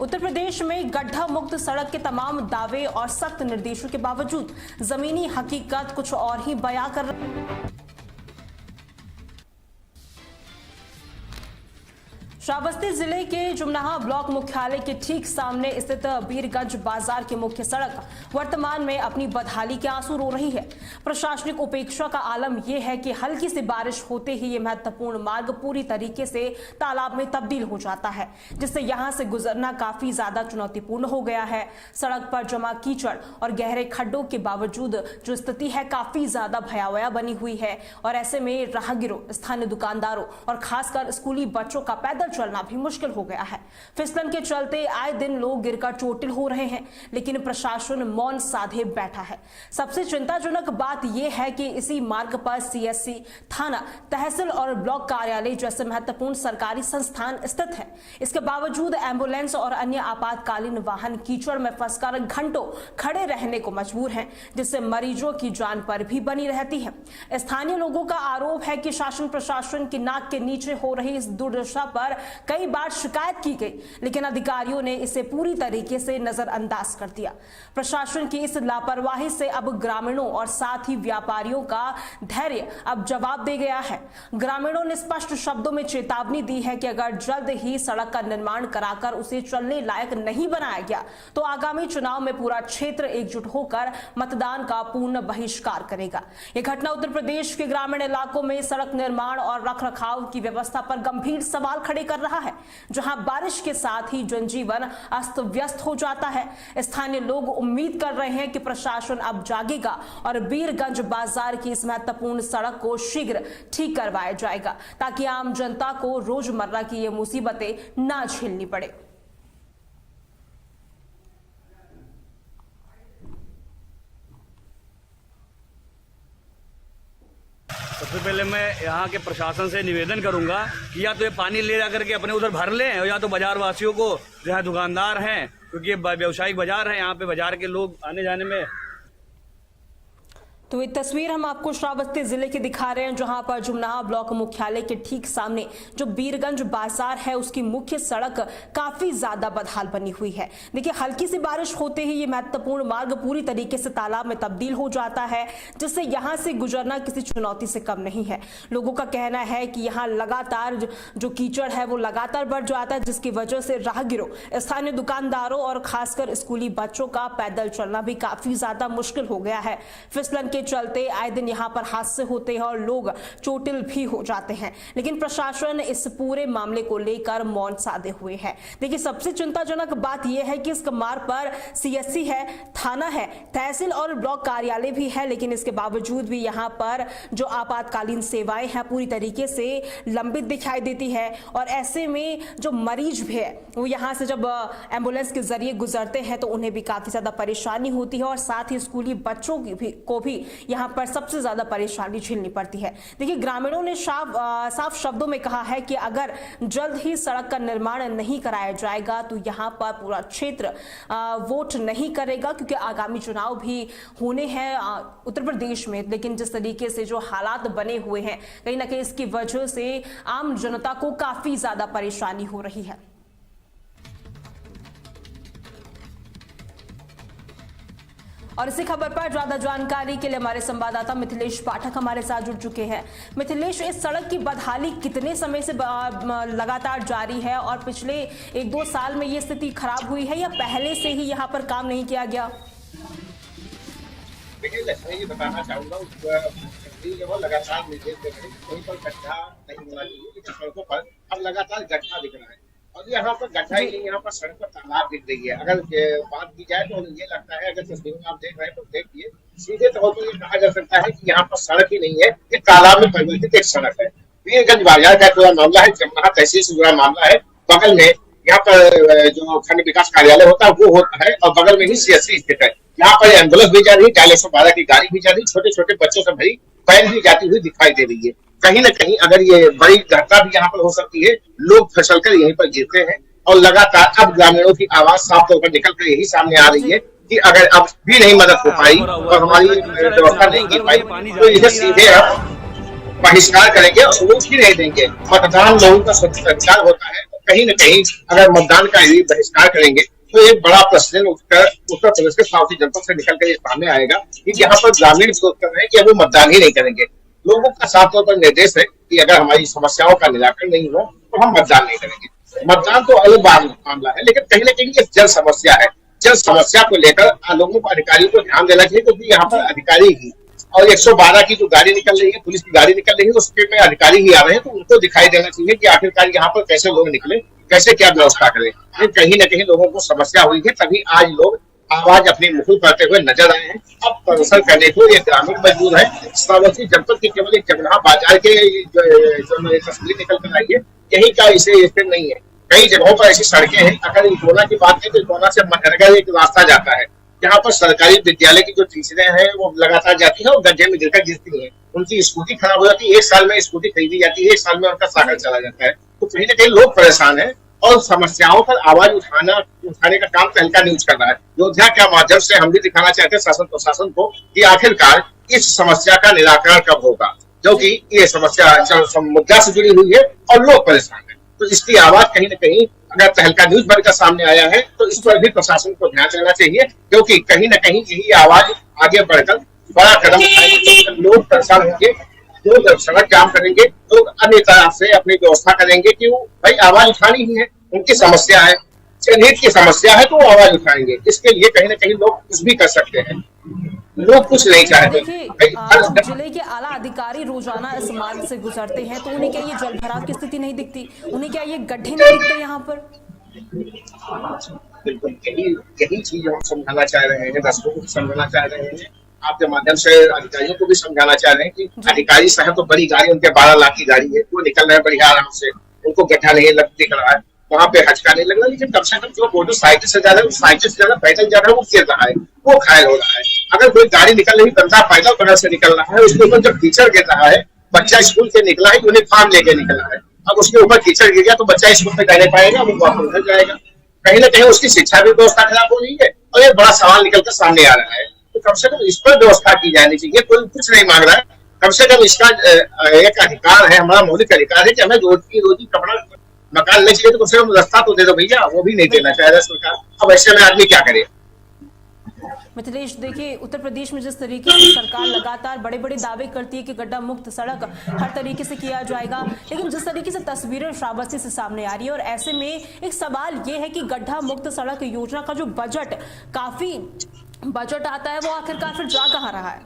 उत्तर प्रदेश में गड्ढा मुक्त सड़क के तमाम दावे और सख्त निर्देशों के बावजूद जमीनी हकीकत कुछ और ही बयां कर रही। श्रावस्ती जिले के जुमनाहा ब्लॉक मुख्यालय के ठीक सामने स्थित बीरगंज बाजार की मुख्य सड़क वर्तमान में अपनी बदहाली के आंसू रो रही है। प्रशासनिक उपेक्षा का आलम यह है कि हल्की सी बारिश होते ही यह महत्वपूर्ण मार्ग पूरी तरीके से तालाब में तब्दील हो जाता है, जिससे यहां से गुजरना काफी ज्यादा चुनौतीपूर्ण हो गया है। सड़क पर जमा कीचड़ और गहरे खड्डों के बावजूद जो स्थिति है काफी ज्यादा भयावह बनी हुई है और ऐसे में राहगीरों, स्थानीय दुकानदारों और खासकर स्कूली बच्चों का पैदल चलना भी मुश्किल हो गया है। फिसलन के चलते आए दिन लोग गिरकर चोटिल हो रहे हैं, लेकिन प्रशासन मौन साधे बैठा है। सबसे चिंताजनक बात यह है कि इसी मार्ग पर सीएससी, थाना, तहसील और ब्लॉक कार्यालय जैसे महत्वपूर्ण सरकारी संस्थान स्थित है। इसके बावजूद एम्बुलेंस और अन्य आपातकालीन वाहन कीचड़ में फंसकर घंटों खड़े रहने को मजबूर हैं, जिससे मरीजों की जान पर भी बनी रहती है। स्थानीय लोगों का आरोप है कि शासन प्रशासन की नाक के नीचे हो रही इस दुर्दशा पर कई बार शिकायत की गई, लेकिन अधिकारियों ने इसे पूरी तरीके से नजरअंदाज कर दिया। प्रशासन की इस लापरवाही से अब ग्रामीणों और साथ ही व्यापारियों का धैर्य अब जवाब दे गया है। ग्रामीणों ने स्पष्ट शब्दों में चेतावनी दी है कि अगर जल्द ही सड़क का निर्माण कराकर उसे चलने लायक नहीं बनाया गया तो आगामी चुनाव में पूरा क्षेत्र एकजुट होकर मतदान का पूर्ण बहिष्कार करेगा। यह घटना उत्तर प्रदेश के ग्रामीण इलाकों में सड़क निर्माण और रखरखाव की व्यवस्था पर गंभीर सवाल खड़े कर रहा है, जहां बारिश के साथ ही जनजीवन अस्त व्यस्त हो जाता है। स्थानीय लोग उम्मीद कर रहे हैं कि प्रशासन अब जागेगा और बीरगंज बाजार की इस महत्वपूर्ण सड़क को शीघ्र ठीक करवाया जाएगा, ताकि आम जनता को रोजमर्रा की ये मुसीबतें ना झेलनी पड़े। सबसे पहले मैं यहाँ के प्रशासन से निवेदन करूंगा कि या तो ये पानी ले जाकर के अपने उधर भर लें, और या तो बाजार वासियों को, जहाँ दुकानदार हैं, क्योंकि ये व्यावसायिक बाजार है, यहाँ पे बाजार के लोग आने जाने में। तो ये तस्वीर हम आपको श्रावस्ती जिले की दिखा रहे हैं, जहां पर जुमनाहा ब्लॉक मुख्यालय के ठीक सामने जो बीरगंज बाजार है उसकी मुख्य सड़क काफी ज्यादा बदहाल बनी हुई है। देखिए, हल्की सी बारिश होते ही ये महत्वपूर्ण मार्ग पूरी तरीके से तालाब में तब्दील हो जाता है, जिससे यहां से गुजरना किसी चुनौती से कम नहीं है। लोगों का कहना है कि यहाँ लगातार जो कीचड़ है वो लगातार बढ़ जाता है, जिसकी वजह से राहगीरों, स्थानीय दुकानदारों और खासकर स्कूली बच्चों का पैदल चलना भी काफी ज्यादा मुश्किल हो गया है। फिसलन के चलते आए दिन यहां पर हादसे होते हैं और लोग चोटिल भी हो जाते हैं, लेकिन प्रशासन इस पूरे मामले को लेकर मौन साधे हुए है। देखिए, सबसे चिंताजनक बात यह है कि इस मार्ग पर सीएससी है, थाना है, तहसील और ब्लॉक कार्यालय भी है, लेकिन इसके बावजूद भी यहां पर जो आपातकालीन सेवाएं हैं पूरी तरीके से लंबित दिखाई देती है। और ऐसे में जो मरीज भी है वो यहां से जब एम्बुलेंस के जरिए गुजरते हैं तो उन्हें भी काफी ज्यादा परेशानी होती है और साथ ही स्कूली बच्चों को भी यहां पर सबसे ज्यादा परेशानी झेलनी पड़ती है। देखिए, ग्रामीणों ने साफ शब्दों में कहा है कि अगर जल्द ही सड़क का निर्माण नहीं कराया जाएगा तो यहां पर पूरा क्षेत्र वोट नहीं करेगा, क्योंकि आगामी चुनाव भी होने हैं उत्तर प्रदेश में। लेकिन जिस तरीके से जो हालात बने हुए हैं, कहीं ना कहीं इसकी वजह से आम जनता को काफी ज्यादा परेशानी हो रही है। और इसी खबर पर ज्यादा जानकारी के लिए हमारे संवाददाता मिथिलेश पाठक हमारे साथ जुड़ चुके हैं। मिथिलेश, इस सड़क की बदहाली कितने समय से लगातार जारी है और पिछले 1-2 साल में ये स्थिति खराब हुई है या पहले से ही यहाँ पर काम नहीं किया गया? देखिए, ये बताना चाहूंगा, लगातार निर्देश दे रहे हैं कहीं पर गड्ढा नहीं होना चाहिए, लेकिन सड़कों पर अब लगातार गड्ढा दिख रहा है और यहाँ पर गड्ढा ही नहीं, यहाँ पर सड़क पर तालाब दिख रही है। अगर बात की जाए तो ये लगता है, अगर तस्वीर में आप देख रहे हैं तो देखिए, सीधे तौर पर ये कहा जा सकता है कि यहाँ पर सड़क ही नहीं है, ये तालाब में परिवर्तित एक सड़क है। बीरगंज बाजार का पूरा मामला है, जमुनाहा तहसील से जुड़ा मामला है। बगल में यहाँ पर जो खंड विकास कार्यालय होता है वो होता है और बगल में ही सीएससी स्थित है। यहाँ पर एम्बुलेंस भी जा रही है, 412 की गाड़ी भी जा रही है, छोटे छोटे बच्चों से भरी वैन भी जाती हुई दिखाई दे रही है। कहीं न कहीं अगर ये बड़ी घटना भी यहाँ पर हो सकती है, लोग फिसलकर यहीं पर गिरते हैं और लगातार अब ग्रामीणों की आवाज साफ तौर पर निकल कर यही सामने आ रही है कि अगर अब भी नहीं मदद हो पाई और हमारी व्यवस्था नहीं की पाई तो इसे सीधे अब बहिष्कार करेंगे और वोट ही नहीं देंगे। मतदान लोगों का स्वतंत्र अधिकार होता है, कहीं न कहीं अगर मतदान का यदि बहिष्कार करेंगे तो एक बड़ा प्रश्न उत्तर प्रदेश के साउथी जनपद से निकल कर ये सामने आएगा कि यहाँ पर ग्रामीण विरोध कर रहे हैं कि अब वो मतदान ही नहीं करेंगे। लोगों का साफ तौर पर निर्देश है कि अगर हमारी समस्याओं का निराकरण नहीं हो तो हम मतदान नहीं करेंगे। मतदान तो अलग मामला है, लेकिन कहीं न कहीं ये जन समस्या है। जन समस्या को लेकर लोगों को, अधिकारियों को ध्यान देना चाहिए, क्योंकि यहाँ पर अधिकारी ही और 112 की जो गाड़ी निकल रही है, पुलिस की गाड़ी निकल रही है, उसके में अधिकारी ही आ रहे हैं, तो उनको दिखाई देना चाहिए कि आखिरकार यहाँ पर कैसे लोग निकले, कैसे क्या व्यवस्था करें। कहीं न कहीं लोगों को समस्या हुई है, तभी आज लोग आवाज अपनी मुखर करते हुए नजर आए हैं। अब प्रदर्शन करने को ये ग्रामीण मजबूर है। श्रावस्ती जनपद की केवल एक जमुना बाजार के जो तस्वीर निकल कर आई है, यही का इसे स्थिर नहीं है। कई जगहों पर ऐसी सड़कें हैं। अगर इकोना की बात करें तो इकोना से मनरेगा एक रास्ता जाता है, यहाँ पर सरकारी विद्यालय की जो टीचरें हैं वो लगातार जाती है और गड्ढे में गिरकर गिरती है, उनकी स्कूटी खराब हो जाती है। 1 साल में स्कूटी खरीदी जाती है, 1 साल में उनका साइकिल चला जाता है। तो कहीं न कहीं लोग परेशान है और समस्याओं पर आवाज उठाने का काम तहलका न्यूज कर रहा है। योद्धा के माध्यम से हम भी दिखाना चाहते हैं शासन प्रशासन को कि आखिरकार इस समस्या का निराकरण कब होगा, जो कि ये समस्या मुद्दा से जुड़ी हुई है और लोग परेशान है। तो इसकी आवाज कहीं न कहीं अगर तहलका न्यूज बनकर सामने आया है तो इस पर भी प्रशासन को ध्यान देना चाहिए, क्योंकि कहीं न कहीं यही आवाज आगे बढ़कर बड़ा कदम उठाएगी तो लोग परेशान होंगे, लोग सड़क जाम करेंगे, लोग अन्य तरह से अपनी व्यवस्था करेंगे कि वो भाई आवाज उठानी ही है, उनकी समस्या है, जनहित की समस्या है तो वो आवाज उठाएंगे। इसके लिए कहीं न कहीं लोग कुछ भी कर सकते हैं, लोग कुछ नहीं चाहते। जिले के आला अधिकारी रोजाना इस मार्ग से गुजरते हैं तो उन्हें क्या ये जल भराव की स्थिति नहीं दिखती? उन्हें क्या ये गड्ढे नहीं दिखते यहाँ पर? बिल्कुल यही चीज हम समझाना चाह रहे हैं, दर्शकों को समझाना चाह रहे हैं, आपके माध्यम से अधिकारियों को भी समझाना चाह रहे हैं कि अधिकारी साहब तो बड़ी गाड़ी, उनके 12 लाख की गाड़ी है, वो निकल रहे हैं बढ़िया आराम से, उनको गड्ढा नहीं दिख रहा है, वहां पे हचका नहीं लग रहा। लेकिन कम से कम जो मोटरसाइकिल से ज्यादा पैदल जा रहा है वो गिर रहा है, वो घायल हो रहा है। अगर कोई गाड़ी निकल रही, बंदा पैदल तरह से निकल रहा है, उसके ऊपर जब कीचड़ गिर रहा है, बच्चा स्कूल से निकला है, यूनिफॉर्म लेके निकला है, अब उसके ऊपर कीचड़ गिर गया तो बच्चा स्कूल में जाने पाएगा, वो वापस उधर जाएगा। कहीं न कहीं उसकी शिक्षा भी व्यवस्था खराब हो रही है और ये बड़ा सवाल निकलकर सामने आ रहा है। तो कम से कम इस पर व्यवस्था की जानी चाहिए। कोई कुछ नहीं मांग रहा है, कम से कम इसका एक अधिकार है, हमारा मौलिक अधिकार है कि हमें रोजी कपड़ा मकान नहीं चाहिए तो कम से कम रास्ता तो दे दो भैया, वो भी नहीं देना चाह रहा सरकार। अब ऐसे में आदमी क्या करे? मिथिलेश, देखिए उत्तर प्रदेश में जिस तरीके से सरकार लगातार बड़े बड़े दावे करती है कि गड्ढा मुक्त सड़क हर तरीके से किया जाएगा, लेकिन जिस तरीके से तस्वीरें श्रावस्ती से सामने आ रही है और ऐसे में एक सवाल ये है कि गड्ढा मुक्त सड़क योजना का जो काफी बजट आता है वो आखिरकार फिर जा कहाँ रहा है?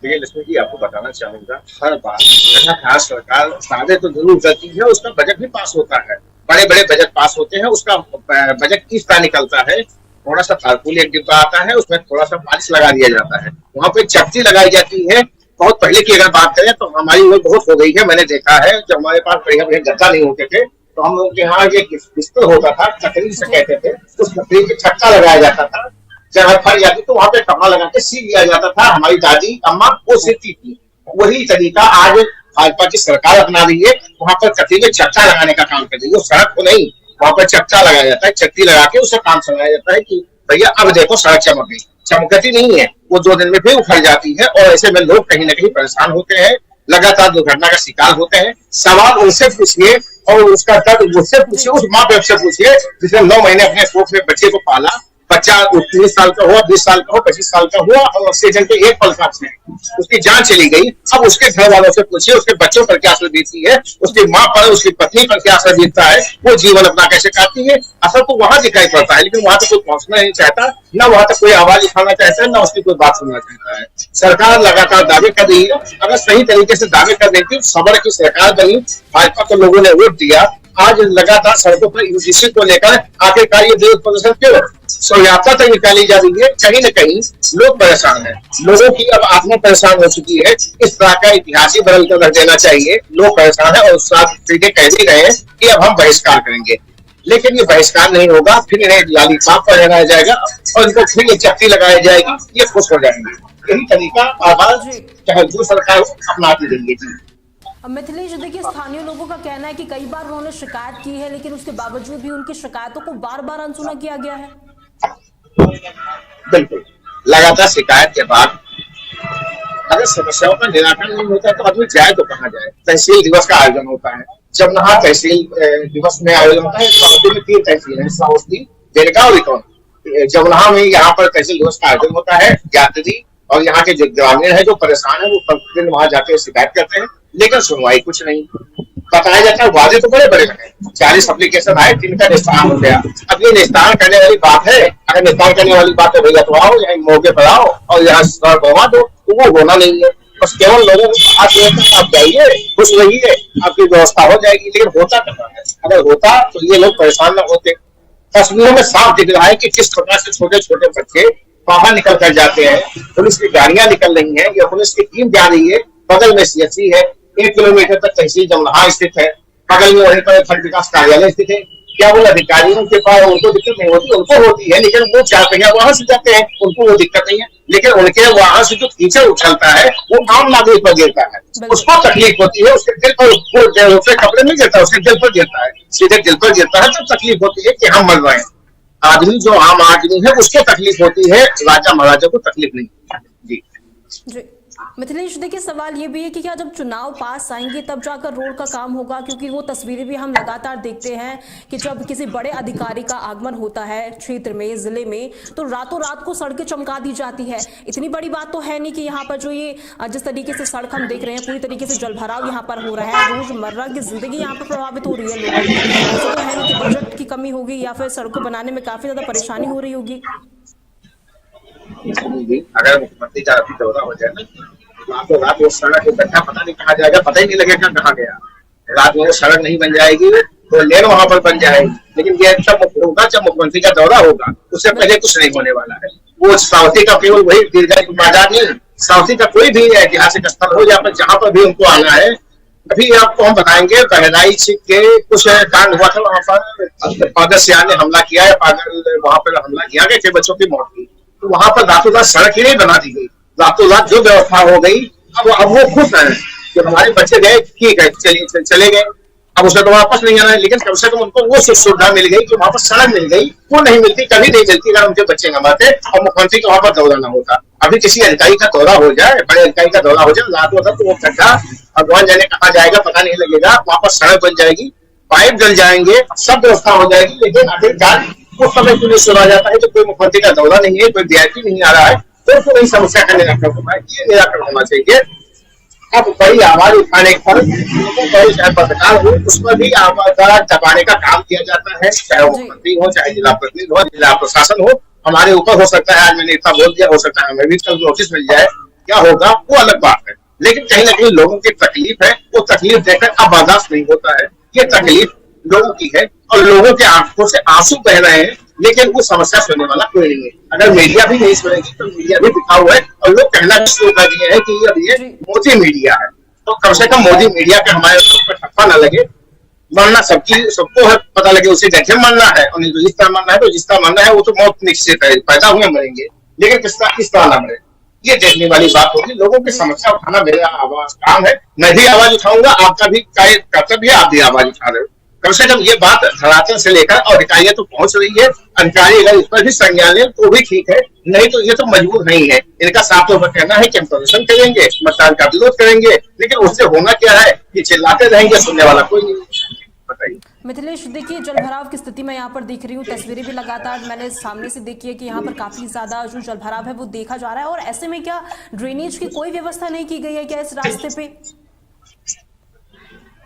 देखिए लक्ष्मी जी, आपको बताना चाहूंगा, हर बार सरकार दावे तो जरूर करती है, उसका बजट भी पास होता है, बड़े बड़े बजट पास होते हैं, उसका बजट किस तरह निकलता है, थोड़ा सा तारकुल एक डिब्बा आता है, उसमें थोड़ा सा पालिश लगा दिया जाता है, वहां पे चपटी लगाई जाती है। बहुत पहले की अगर बात करें तो हमारी वो बहुत हो गई है, मैंने देखा है जब हमारे पास बढ़िया बढ़िया गद्दा नहीं होते थे तो हम लोग के यहाँ एक बिस्तर होता था, चकरी से कहते थे, उस लकड़ी पे छक्का लगाया जाता था, जब फट जाती तो वहां पे कपड़ा लगा के सी लिया जाता था। हमारी दादी अम्मा वो सीती थी, वही तरीका आज भाजपा की सरकार अपना रही है, वहां पर कतरी में चक्का लगाने का काम कर रही है। सड़क को नहीं, वहां पर चक्का लगाया जाता है, चक्की लगा के उसे काम चलाया जाता है कि भैया अब देखो सड़क चमक गई। चमकती नहीं है, वो 2 दिन में फिर उखड़ जाती है और ऐसे में लोग कहीं न कहीं परेशान होते हैं, लगातार दुर्घटना का शिकार होते हैं। सवाल उनसे पूछिए और उसका दर्द मुझसे पूछिए, उस माँ बाप से पूछिए जिसने 9 महीने अपने कोख में बच्चे को पाला, बच्चा 19 साल का हुआ, 20 साल का हुआ, 25 साल का हुआ और ऑक्सीजन के एक पल से उसकी जान चली गई। अब उसके घर वालों से पूछिए उसके बच्चों पर क्या असर बीतती है, उसकी माँ पर, उसकी पत्नी पर क्या असर बीतता है, वो जीवन अपना कैसे काटती है। असर तो वहां दिखाई पड़ता है, लेकिन वहां तक कोई पहुंचना नहीं चाहता, न वहां तक कोई आवाज उठाना चाहता है, न उसकी कोई बात सुनना चाहता है। सरकार लगातार दावे कर रही है, अगर सही तरीके से दावे कर देती, सबर की सरकार बनी, भाजपा को लोगों ने वोट दिया, आज लगातार सड़कों पर यूजीसी को लेकर आखिरकार ये विरोध प्रदर्शन क्यों शोभायात्रा तक निकाली जा रही है? कहीं न कहीं लोग परेशान हैं, लोगों की अब आत्मा परेशान हो चुकी है। इस तरह का इतिहास ही बदल कर रख देना चाहिए। लोग परेशान है और साथ सीधे कह भी रहे हैं कि अब हम बहिष्कार करेंगे, लेकिन ये बहिष्कार नहीं होगा, फिर इन्हें लालीपाप पर लगाया जाएगा और इनको फिर ये चक्की लगाई जाएगी, ये खुश हो जाएंगे। यही तरीका आवाज चाहे जो सरकार अपनाती रही है। मिथिलेश, देखिए स्थानीय लोगों का कहना है कि कई बार उन्होंने शिकायत की है, लेकिन उसके बावजूद भी उनकी शिकायतों को बार बार अनसुना किया गया है। बिल्कुल, लगातार शिकायत के बाद अगर समस्याओं का निराकरण नहीं होता तो आदमी जाए तो कहाँ जाए। तहसील दिवस का आयोजन होता है, जमनहा तहसील दिवस में आयोजन होता है। श्रावस्ती में 3 तहसील है, श्रावस्ती, बेलगांव और इटौन। जमनहा में यहाँ पर तहसील दिवस का आयोजन होता है। यात्री और यहाँ के जो ग्रामीण है जो परेशान है वो प्रतिदिन वहां जाके शिकायत करते हैं, लेकिन सुनवाई कुछ नहीं। बताया जाता है वादे तो बड़े बड़े लगे, 40 एप्लीकेशन आए, 3 का निस्तारण हो गया। अब ये निस्तारण करने वाली बात है, अगर निस्तारण करने वाली बात है भैया तो आओ यहाँ मौके पर आओ और यहाँ बनवा दो, तो वो होना नहीं है। बस केवल लोगों को आप जाइए, खुश रहिए, आपकी व्यवस्था हो जाएगी, लेकिन होता कहाँ है। अगर होता तो ये लोग परेशान न होते। तस्वीरों में साफ दिख रहा है कि किस प्रकार से छोटे छोटे बच्चे बाहर निकल कर जाते हैं, पुलिस की गाड़ियां निकल रही हैं या पुलिस की टीम जा रही है। बगल में सीएचसी है, 1 किलोमीटर तक तहसील जमनहा स्थित है, बगल में वहीं पर खंड विकास कार्यालय स्थित है। क्या वो अधिकारियों के पास उनको दिक्कत नहीं होती? उनको होती है, लेकिन वो 4 पहिया वाहन से जाते हैं, उनको वो दिक्कत नहीं है। लेकिन उनके वाहन से जो कीचड़ उछलता है वो आम नागरिक पर गिरता है, उसको तकलीफ होती है। उसके दिल पर उसके कपड़े नहीं गिरता, उसके दिल पर गिरता है, सीधे दिल पर गिरता है। तब तकलीफ होती है कि हम मर रहे हैं। आदमी जो आम आदमी है उसको तकलीफ होती है, राजा महाराजा को तकलीफ नहीं। जी मिथिलेश, देखिए सवाल ये भी है कि क्या जब चुनाव पास आएंगे तब जाकर रोड का काम होगा? क्योंकि वो तस्वीरें भी हम लगातार देखते हैं कि जब किसी बड़े अधिकारी का आगमन होता है क्षेत्र में, जिले में, तो रातों रात को सड़कें चमका दी जाती है। इतनी बड़ी बात तो है नहीं कि यहाँ पर जो ये जिस तरीके से सड़क हम देख रहे हैं, पूरी तरीके से जलभराव यहाँ पर हो रहा है, रोजमर्रा की जिंदगी यहाँ पर प्रभावित हो रही है लोगों की। ऐसा तो है नहीं कि बजट की कमी होगी या फिर सड़कों बनाने में काफी ज्यादा परेशानी हो रही होगी। अगर मुख्यमंत्री का दौरा हो जाए ना, रातों रात वो सड़क गड्ढा पता नहीं कहाँ जाएगा, पता ही नहीं लगेगा कहाँ गया। रात में सड़क नहीं बन जाएगी तो लेन वहां पर बन जाएगी, लेकिन ये तब होगा जब मुख्यमंत्री का दौरा होगा, उससे पहले कुछ नहीं होने वाला है। वो श्रावस्ती का केवल वही दीर्घायु बाजार नहीं, श्रावस्ती का कोई भी ऐतिहासिक स्थल हो जहाँ पर भी उनको आना है। अभी आपको हम बताएंगे, बहराइच के कुछ कांड हुआ था, वहां पर पागल सियार ने हमला किया है, पागल वहां पर हमला किया गया, 6 बच्चों की मौत हुई। तो वहां पर रातों रात सड़क ही नहीं बना दी गई, रातों रात जो व्यवस्था हो गई। अब वो खुश है कि हमारे बच्चे गए, ठीक है, चले गए, अब उसे तो वापस नहीं आना है, लेकिन कम से कम उनको वो सुविधा मिल गई कि वहां पर सड़क मिल गई। वो नहीं मिलती, कभी नहीं मिलती अगर उनके बच्चे कमाते और मुख्यमंत्री का वहां पर दौरा न होता। अभी किसी अधिकारी का दौरा हो जाए, बड़े अधिकारी का दौरा हो जाए, रात होता तो वो गड्ढा भगवान जाने कहाँ जाएगा पता नहीं लगेगा, वहां पर सड़क बन जाएगी, पाइप जल जाएंगे, सब व्यवस्था हो जाएगी। लेकिन आखिरकार उस समय क्यों सुना जाता है जब कोई मुख्यमंत्री का दौरा नहीं है, कोई वीआईपी नहीं आ रहा है, तो नहीं समस्या का निराकरण होगा। ये निराकरण होना चाहिए। अब बड़ी आवाज उठाने पर चाहे पत्रकार हो, उस पर भी आवाज दबाने का काम किया जाता है, चाहे मुख्यमंत्री हो, चाहे जिला प्रतिनिधि हो, जिला प्रशासन हो। हमारे ऊपर हो सकता है आज मैंने इतना बोल दिया, हो सकता है हमें भी कल नोटिस मिल जाए, क्या होगा वो अलग बात है। लेकिन कहीं ना कहीं लोगों की तकलीफ है, वो तकलीफ देखकर अब बर्दाश्त नहीं होता है। ये तकलीफ लोगों की है और लोगों के आंखों से आंसू बह रहे हैं, लेकिन वो समस्या सुनने वाला कोई नहीं है। अगर मीडिया भी नहीं सुनेगी तो मीडिया भी दिखा हुआ है और लोग कहना भी शुरू कर दिए हैं कि ये मोदी मीडिया है। तो कम से कम मोदी मीडिया के हमारे ऊपर ठप्पा न लगे। मरना सबको है, पता लगे उसे जैसे मरना है, और नहीं तो जिस तरह मरना है, तो जिस तरह मरना है वो तो मौत निश्चित है, पैदा हुए मरेंगे, लेकिन किस तरह न मरे, ये देखने वाली बात होगी। लोगों की समस्या उठाना मेरा आवाज काम है, मैं भी आवाज उठाऊंगा, आपका भी कर्तव्य है, आप भी आवाज उठा रहे हो। कम से कम ये बात धरातल से लेकर और अधिकारियों तो पहुंच रही है। अधिकारी अगर इस पर भी संज्ञान लें तो भी ठीक है, नहीं तो ये तो मजबूर नहीं है। इनका साफ तौर पर कहना है कि हम प्रदर्शन करेंगे, मतदान का विरोध करेंगे, लेकिन उससे होना क्या है कि चिल्लाते रहेंगे, सुनने वाला कोई नहीं। बताइए मिथिलेश, देखिए जलभराव की स्थिति मैं यहाँ पर देख रही हूँ, तस्वीरें भी लगातार मैंने सामने से देखी है कि यहाँ पर काफी ज्यादा जो जलभराव है वो देखा जा रहा है। और ऐसे में क्या ड्रेनेज की कोई व्यवस्था नहीं की गई है क्या इस रास्ते पे?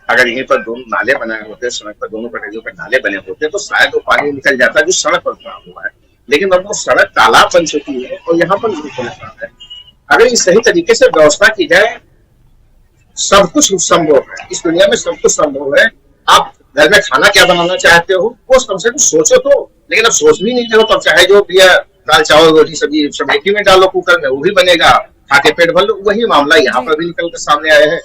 अगर यहीं पर 2 नाले बनाए होते, सड़क पर दोनों पटरियों पर नाले बने होते तो शायद वो पानी निकल जाता जो सड़क पर खड़ा हुआ है। लेकिन अब वो सड़क तालाब बन चुकी है और यहाँ पर नहीं पहुंचता है। अगर इस सही तरीके से व्यवस्था की जाए, सब कुछ संभव है, इस दुनिया में सब कुछ संभव है। आप घर में खाना क्या बनाना चाहते हो वो कम से कम सोचो तो, लेकिन अब सोच भी नहीं रहे हो। तब चाहे जो भी दाल चावल रोटी सब्जी समेटी में डालो कुकर में, वो भी बनेगा, खा के पेट भर लो। वही मामला यहाँ पर भी निकल कर सामने आया है।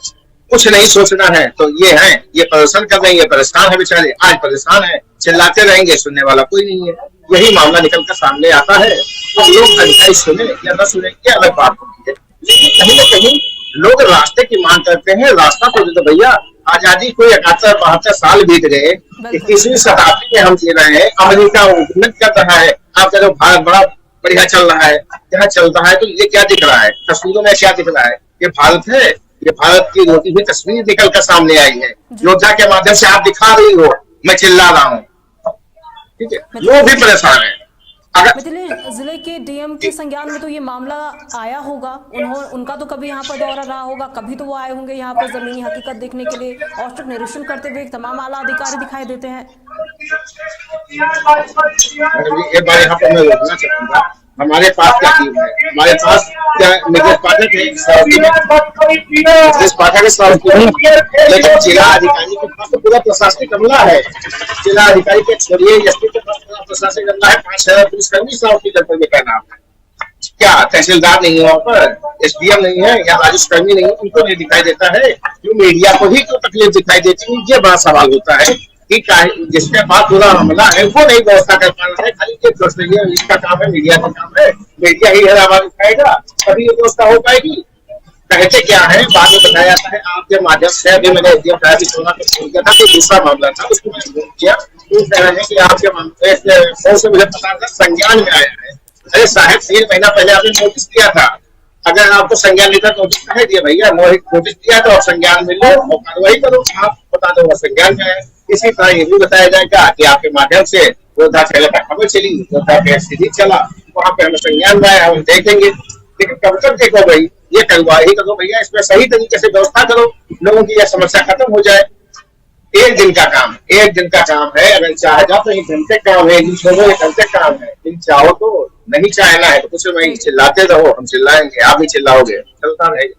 कुछ नहीं सोचना है तो ये है, ये प्रदर्शन कर रहे हैं, ये परेशान है बेचारे, आज परेशान है, चिल्लाते रहेंगे, सुनने वाला कोई नहीं है। यही मामला निकल कर सामने आता है। तो लोग अधिकारी सुने या न सुने ये अलग बात होती है, लेकिन कहीं न कहीं लोग रास्ते की मांग करते हैं। रास्ता तो दे दो भैया। आजादी को 71-72 साल बीत गए, 21वीं शताब्दी में हम जी रहे हैं। अमेरिका उन्नत कर रहा है, आपका जो भारत बड़ा बढ़िया चल रहा है, क्या चल रहा है, तो ये क्या दिख रहा है, तस्वीरों में क्या दिख रहा है? ये भारत है, ये भारत की रोटी हुई तस्वीर निकल कर सामने आई है। योद्धा के माध्यम से आप दिखा रही हो, मैं चिल्ला रहा हूँ, ठीक है, लोग भी परेशान है। अगर मिथिलेश, जिले के डीएम के संज्ञान में तो ये मामला आया होगा, उनका तो कभी यहाँ पर दौरा रहा होगा, कभी तो वो आए होंगे यहाँ पर जमीनी हकीकत देखने के लिए, औचक निरीक्षण करते हुए तमाम आला अधिकारी दिखाई देते हैं। एक बार यहाँ पर मैं रोकना चाहूंगा, हमारे पास क्या टीम है, हमारे पास क्या निकेश पाठक है, निकेश पाठक है, लेकिन जिला अधिकारी के पास तो पूरा प्रशासनिक अमला है। जिला अधिकारी के छोड़िए, एसपी के पास पूरा प्रशासनिक अमला है। 5,000 पुलिसकर्मी साउथी जनपद में तैनात है। क्या तहसीलदार नहीं है वहाँ पर, एसडीएम नहीं है या राजस्व कर्मी नहीं है, उनको नहीं दिखाई देता है? क्यों मीडिया को ही क्यों तकलीफ दिखाई देती है? ये बड़ा सवाल होता है कि जिसके पास पूरा हमला है वो नहीं व्यवस्था कर पा रहा है। खाली ये दोष नहीं है, इसका काम है, मीडिया का काम है, मीडिया ही आवाज उठाएगा तभी ये व्यवस्था हो पाएगी। कहते क्या है, बाद में बताया जाता है आपके माध्यम से। अभी मैंने सोना पे फोन किया था कि दूसरा मामला था, उसको मैंने फोन किया, वो कह रहे हैं कि आपके मामले फोन से मुझे पता था संज्ञान में आया है। अरे साहब, 3 महीना पहले आपने नोटिस दिया था, अगर आपको संज्ञान लेकर नोटिस कहे दिया भैया, नोटिस दिया तो आप संज्ञान में लो और कार्रवाई करो, आप बता दो संज्ञान में है। इसी तरह ये भी बताया जाएगा कि आपके माध्यम से योद्धा चैनल पर खबर चली, योद्धा पे सीधी चला, वहाँ पे हमें संज्ञान में आया, हम देखेंगे। लेकिन कब तक देखो भाई, ये कार्रवाई करो भैया, इसमें सही तरीके से व्यवस्था करो, लोगों की यह समस्या खत्म हो जाए। एक दिन का काम, एक दिन का काम है, अगर चाहे जाओ तो 1 घंटे काम है, 1 घंटे काम है। लेकिन चाहो तो नहीं चाहना है तो कुछ नहीं, चिल्लाते रहो, हम चिल्लाएंगे, आप भी चिल्लाओगे, चलता रहेगा।